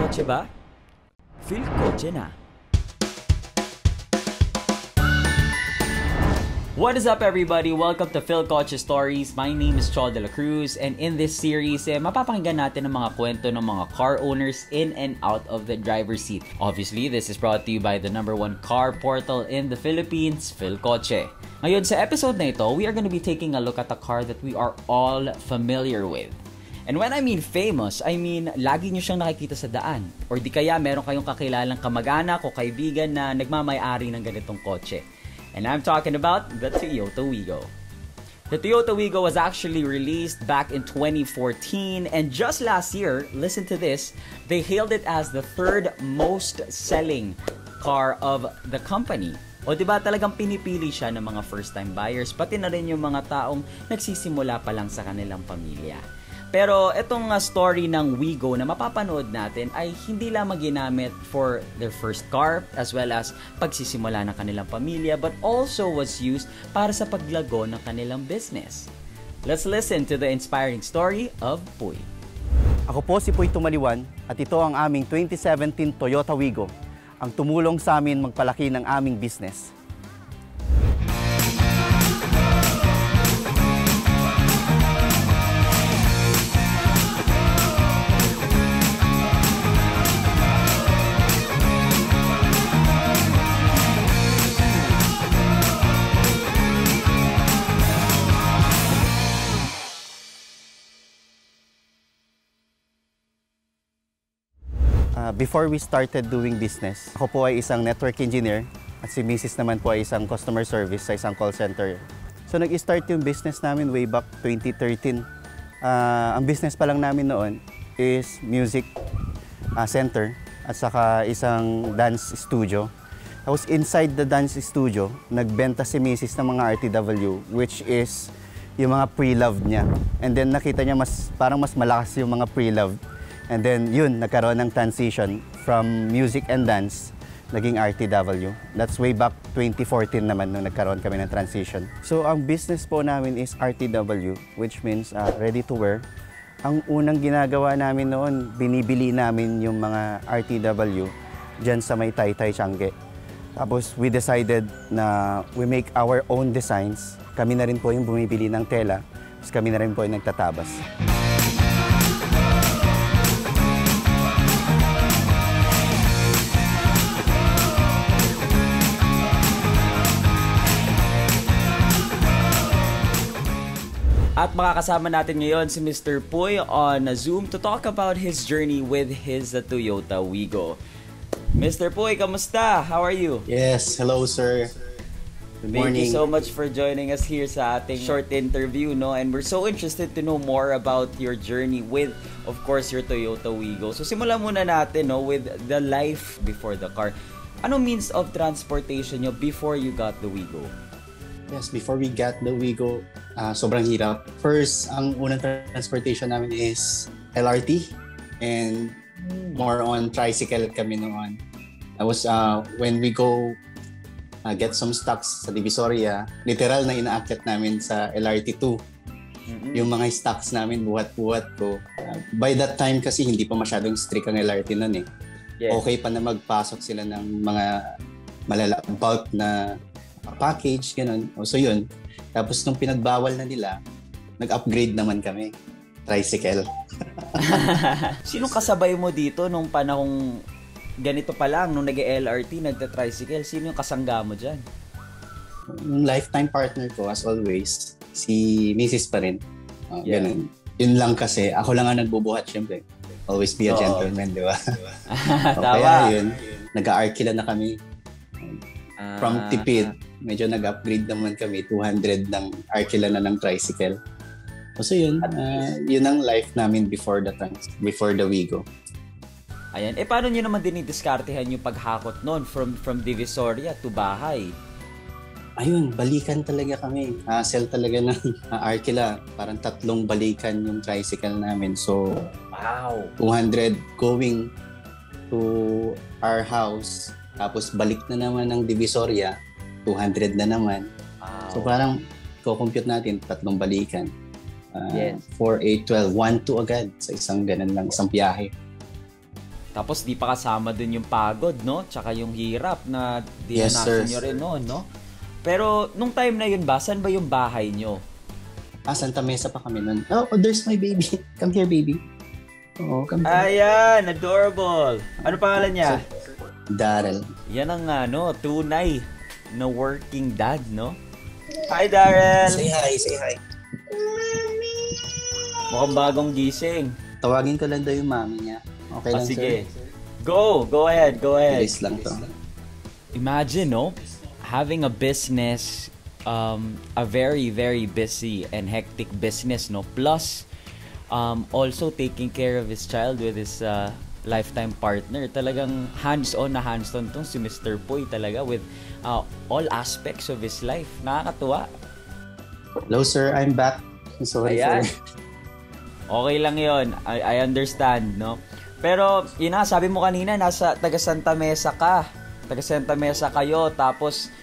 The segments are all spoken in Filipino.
kotse ba? Feel kotse na. What is up everybody? Welcome to Phil Kotse Stories. My name is Chol de la Cruz and in this series, mapapakinggan natin ang mga kwento ng mga car owners in and out of the driver's seat. Obviously, this is brought to you by the #1 car portal in the Philippines, Phil Kotse. Ngayon sa episode na ito, we are going to be taking a look at a car that we are all familiar with. And when I mean famous, I mean lagi nyo siyang nakikita sa daan. Or di kaya meron kayong kakilalang kamag-anak o kaibigan na nagmamay-ari ng ganitong kotse. And I'm talking about the Toyota Wigo. The Toyota Wigo was actually released back in 2014 and just last year, listen to this, they hailed it as the third most selling car of the company. O diba talagang pinipili siya ng mga first-time buyers, pati na rin yung mga taong nagsisimula pa lang sa kanilang pamilya. Pero itong story ng Wigo na mapapanood natin ay hindi lamang ginamit for their first car as well as pagsisimula ng kanilang pamilya but also was used para sa paglago ng kanilang business. Let's listen to the inspiring story of Puy. Ako po si Puy Tumaliwan at ito ang aming 2017 Toyota Wigo, ang tumulong sa amin magpalaki ng aming business. Before we started doing business, ako po ay isang network engineer at si Mrs. naman po ay isang customer service sa isang call center. So nag-start yung business namin way back 2013. Ang business pa lang namin noon is music center at saka isang dance studio. Tapos inside the dance studio, nagbenta si Mrs. ng mga RTW which is yung mga pre-loved niya. And then nakita niya parang mas malakas yung mga pre-loved. And then, yun, nagkaroon ng transition from music and dance, naging RTW. That's way back 2014 naman nung nagkaroon kami ng transition. So, ang business po namin is RTW, which means ready to wear. Ang unang ginagawa namin noon, binibili namin yung mga RTW dyan sa may Taytay, Tiange. Tapos, we decided na we make our own designs. Kami na rin po yung bumibili ng tela, tapos kami na rin po yung nagtatabas. At makakasama natin ngayon si Mr. Puy on Zoom to talk about his journey with his Toyota Wigo. Mr. Puy, kamusta? How are you? Yes, hello sir. Good morning. Thank you so much for joining us here sa ating short interview, no? And we're so interested to know more about your journey with, of course, your Toyota Wigo. So simulan muna natin, no, with the life before the car. Ano means of transportation nyo before you got the Wigo? Yes, before we got the Wigo, sobrang hirap. First, ang unang transportation namin is LRT and more on tricycle kami noon. Tapos when we go get some stocks sa Divisoria, literal na inaakyat namin sa LRT2. Yung mga stocks namin, buhat-buhat ko. By that time kasi hindi pa masyadong strict ang LRT noon eh. Yes. Okay pa na magpasok sila ng mga bulk na package, gano'n. So yun. Tapos nung pinagbawal na nila, nag-upgrade naman kami. Tricycle. Sinong kasabay mo dito nung panahong ganito pa lang, nung nag-LRT, nagta-tricycle? Sino yung kasangga mo dyan? Yung lifetime partner ko, as always, si Mrs. pa rin. Yeah. Ganun. Yun lang kasi, ako lang ang nagbubuhat, syempre. Always be a gentleman, di ba? Kaya yun, nag-arkila na kami. From tipid, medyo nag-upgrade naman kami, 200 ng arkila na ng tricycle. So yun, yun ang life namin before the Wigo. Ayan, paano nyo naman dinidiskartehan yung paghakot noon from Divisoria to bahay? Ayun, balikan talaga kami. Hassle talaga ng arkila. Parang 3 balikan yung tricycle namin. So, wow, 200 going to our house. Tapos balik na naman ng Divisoria, 200 na naman. Wow. So parang co-compute natin, 3 balikan. Yes. 4, 8, 12, 1, 2 agad sa isang ganun lang, isang biyahe. Tapos di pa kasama dun yung pagod, no? Tsaka yung hirap na Yes, sir. dinanasan nyo rin noon, no? Pero nung time na yun ba, saan ba yung bahay nyo? Santa Mesa pa kami nun. Oh, there's my baby. Come here, baby. Oo, come here. Ayan, adorable. Ano pangalan niya? Daryl. Yan ang tunay na working dad, no? Hi, Daryl! Say hi, say hi. Mukhang bagong gising. Tawagin ko lang daw yung mami niya. Okay lang, Sige. sir? Go ahead. Bilis lang to. Imagine, no? Having a business, a very, very busy and hectic business, no? Plus, also taking care of his child with his lifetime partner. Talagang hands-on tong si Mr. Poy talaga with all aspects of his life. Nakakatuwa. Hello, sir. I'm back. Sorry Ayan. for... Okay lang yon. I understand, no? Pero, yun na, sabi mo kanina, nasa taga Santa Mesa ka. Taga Santa Mesa kayo, tapos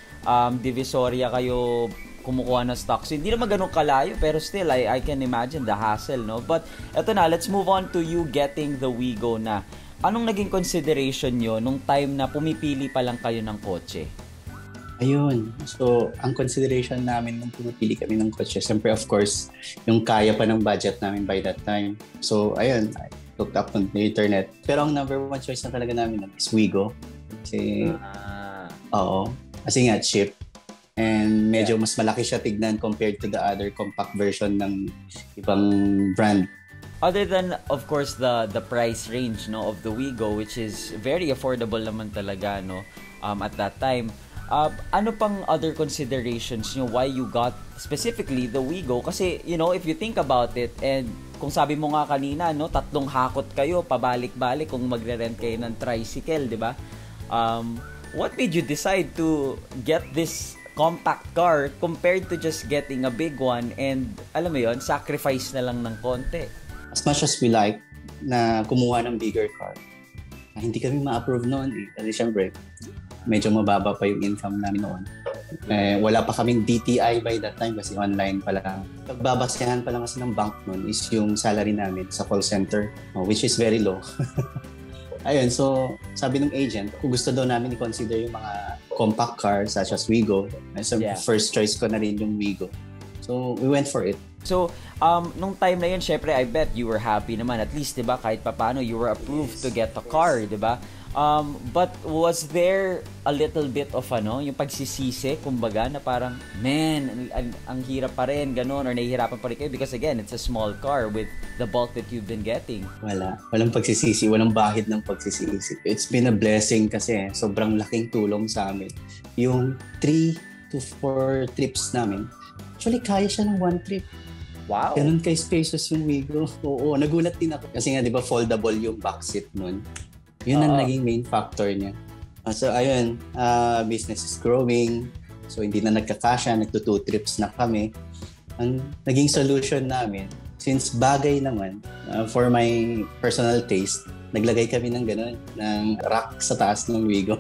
Divisoria kayo kumukuha ng stocks. Hindi naman ganun kalayo, pero still, I can imagine the hassle, no? But, eto na, let's move on to you getting the Wigo na. Anong naging consideration nyo nung time na pumipili pa lang kayo ng kotse? Ayun. So, ang consideration namin nung pumipili kami ng kotse, siyempre, of course, yung kaya pa ng budget namin by that time. So, ayun, I looked up on the internet. Pero ang number one choice na talaga namin is Wigo. Kasi, oo. Kasi nga, cheap. And medyo mas malaki siya tignan compared to the other compact version ng ibang brand. Other than, of course, the price range, no, of the Wigo, which is very affordable naman talaga, no, at that time. Ano pang other considerations nyo why you got specifically the Wigo? Kasi, you know, if you think about it, and kung sabi mo nga kanina, no, 3 hakot kayo, pabalik-balik kung magre-rent kayo ng tricycle, di ba? What made you decide to get this compact car compared to just getting a big one and, alam mo yon, sacrifice na lang ng konti? As much as we like na kumuha ng bigger car, hindi kami ma-approve noon eh. Kasi syempre, medyo mababa pa yung income namin noon. Wala pa kaming DTI by that time kasi online pa lang. Pagbabasehan pa lang kasi ng bank noon is yung salary namin sa call center, which is very low. Ayun, so sabi ng agent, kung gusto daw namin i-consider yung mga compact cars such as Wigo, so first choice ko na rin yung Wigo. So we went for it. So, nung time na yun, syempre, I bet you were happy naman. At least, di ba, kahit papano, you were approved to get a car, di ba? But was there a little bit of, yung pagsisisi, kumbaga, na parang, man, ang hirap pa rin, ganun, or nahihirapan pa rin kayo? Because again, it's a small car with the bulk that you've been getting. Walang pagsisisi, walang bahid ng pagsisisi. It's been a blessing kasi sobrang laking tulong sa amin. Yung 3 to 4 trips namin, actually, kaya siya ng 1 trip. Wow. Ganun kay spacious yung Wigo. Oo, nagulat din ako. Kasi nga, di ba, foldable yung backseat nun. Yun ang naging main factor niya. So, ayun, business is growing. So, hindi na nagkakasya. Nagto-2 trips na kami. Ang naging solution namin, since bagay naman, for my personal taste, naglagay kami ng ganun, ng rack sa taas ng Wigo.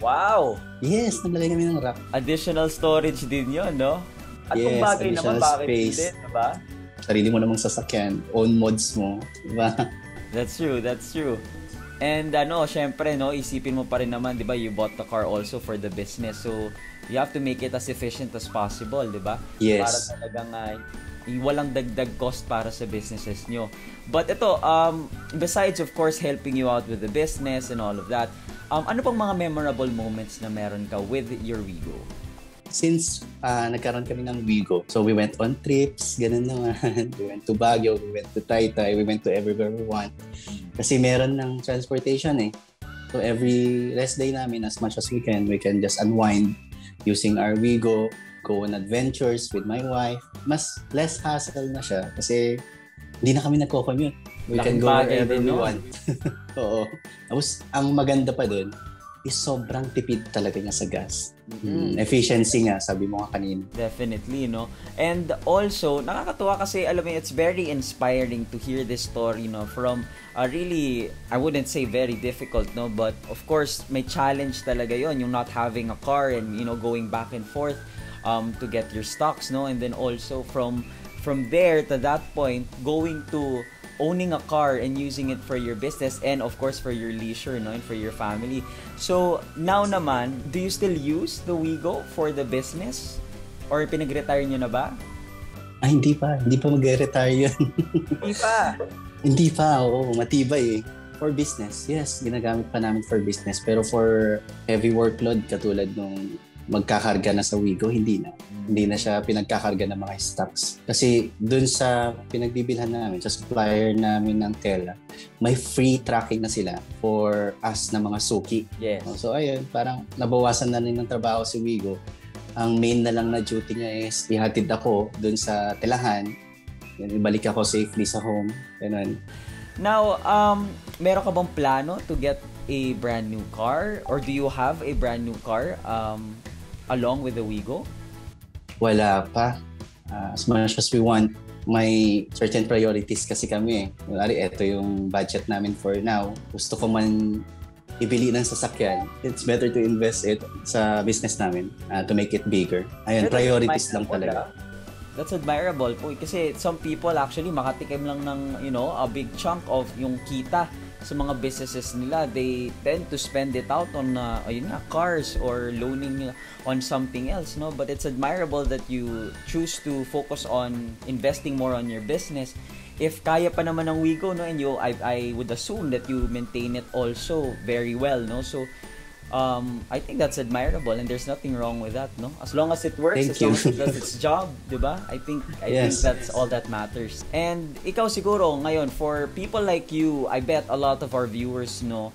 Wow! Yes, naglagay kami ng rack. Additional storage din yun, no? At yes, kung bagay naman, bakit space. hindi, diba? Sarili mo namang sasakyan, own mods mo, diba? That's true. And syempre, no, isipin mo pa rin naman, 'di ba? You bought the car also for the business. So, you have to make it as efficient as possible, 'di ba? Yes. Para talagang walang dagdag cost para sa businesses nyo. But ito, besides of course helping you out with the business and all of that, ano pang mga memorable moments na meron ka with your Wigo? Since nagkaroon kami ng Wigo, so we went on trips, ganun naman. We went to Baguio, we went to Taytay, we went to everywhere we want. Kasi meron ng transportation eh. So every rest day namin, as much as we can just unwind using our Wigo, go on adventures with my wife. Mas less hassle na siya kasi hindi na kami nagko-commute. We can go wherever we want. Oo. Tapos, ang maganda pa dun, is sobrang tipid talaga niya sa gas. Efficiency nga, sabi mo nga kanina. Definitely, no? And also, nakakatuwa kasi, alam mo, it's very inspiring to hear this story, no? From a really, I wouldn't say very difficult, no? But, of course, may challenge talaga yon, yung not having a car and, going back and forth to get your stocks, no? And then also, from there to that point, going to owning a car and using it for your business and of course for your leisure, no, and for your family. So now naman, do you still use the Wigo for the business? Or pinag-retire nyo na ba? Ay, hindi pa mag-retire yun. Hindi pa. Hindi pa, oo, matibay eh. For business, yes, ginagamit pa namin for business. Pero for heavy workload, katulad nung magkakarga na sa Wigo, hindi na. Hindi na siya pinagkakarga ng mga stocks. Kasi dun sa pinagbibilhan namin, sa supplier namin ng tela, may free tracking na sila for us na mga suki. Yes. So ayun, parang nabawasan na rin ng trabaho si Wigo. Ang main na lang na duty niya is ihatid ako dun sa telahan. Ibalik ako safely sa home. Ganun. Now, meron ka bang plano to get a brand new car? Or do you have a brand new car along with the Wigo? Wala pa. As much as we want, may certain priorities kasi kami eh. Kunwari, ito yung budget namin for now. Gusto ko man ibili ng sasakyan. It's better to invest it sa business namin to make it bigger. Ayun, priorities lang talaga. That's admirable po kasi some people actually makatikim lang ng, you know, a big chunk of yung kita sa mga businesses nila. They tend to spend it out on ayun nga, cars or loaning on something else, no? But it's admirable that you choose to focus on investing more on your business. If kaya pa naman ng Wigo, no, and I would assume that you maintain it also very well, no? So I think that's admirable and there's nothing wrong with that, no? As long as it works, as long as it does its job, diba? I think that's all that matters. And ikaw siguro ngayon, for people like you, I bet a lot of our viewers, no,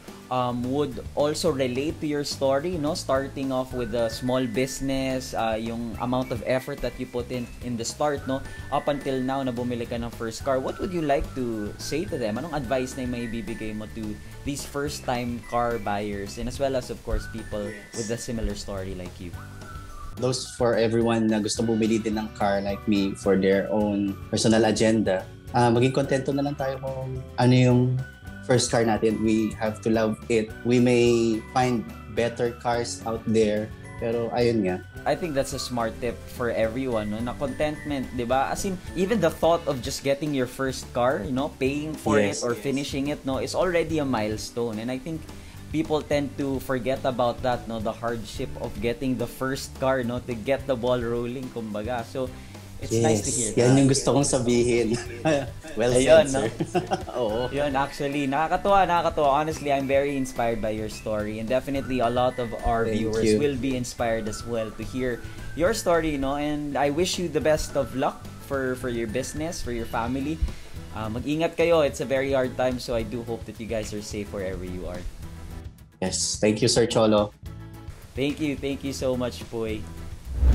would also relate to your story, no? Starting off with a small business, yung amount of effort that you put in the start, no? Up until now na bumili ka ng first car. What would you like to say to them? Anong advice na may bibigay mo to these first-time car buyers and as well as, of course, people with a similar story like you? Those for everyone na gusto bumili din ng car like me for their own personal agenda, maging kontento na lang tayo kung ano yung first car natin. We have to love it. We may find better cars out there, pero ayun nga. I think that's a smart tip for everyone, no? Na contentment, di ba? As in, even the thought of just getting your first car, you know, paying for it or finishing it, no, is already a milestone. And I think people tend to forget about that, no, the hardship of getting the first car, no, to get the ball rolling, kumbaga. So, it's nice to hear that. Yan yung gusto kong sabihin. Well said, sir. Oo. Yun, actually, nakakatuwa. Honestly, I'm very inspired by your story and definitely a lot of our viewers will be inspired as well to hear your story, you know, and I wish you the best of luck for your business, for your family. Mag-ingat kayo. It's a very hard time, so I do hope that you guys are safe wherever you are. Yes. Thank you, Sir Cholo. Thank you so much, Puy.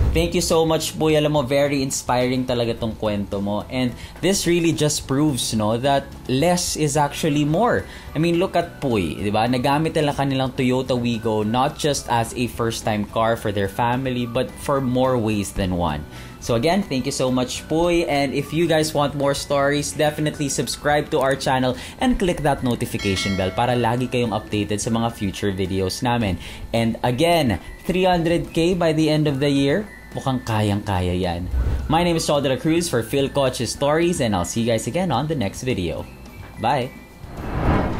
Thank you so much, Boy. Alam mo, very inspiring talaga tong kwento mo. And this really just proves, no, that less is actually more. I mean, look at Puy, di ba? Nagamit nila kanilang Toyota Wigo not just as a first-time car for their family, but for more ways than one. So again, thank you so much, Puy. And if you guys want more stories, definitely subscribe to our channel and click that notification bell para lagi kayong updated sa mga future videos namin. And again, 300K by the end of the year. Mukhang kayang-kaya yan. My name is Chol de la Cruz for Phil Coach's Stories, and I'll see you guys again on the next video. Bye!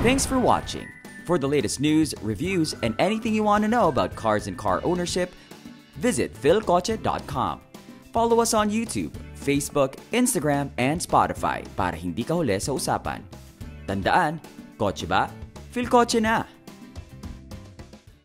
Thanks for watching. For the latest news, reviews, and anything you want to know about cars and car ownership, visit philcoche.com. Follow us on YouTube, Facebook, Instagram, and Spotify para hindi ka huli sa usapan. Tandaan, kotse ba? Phil Coche na!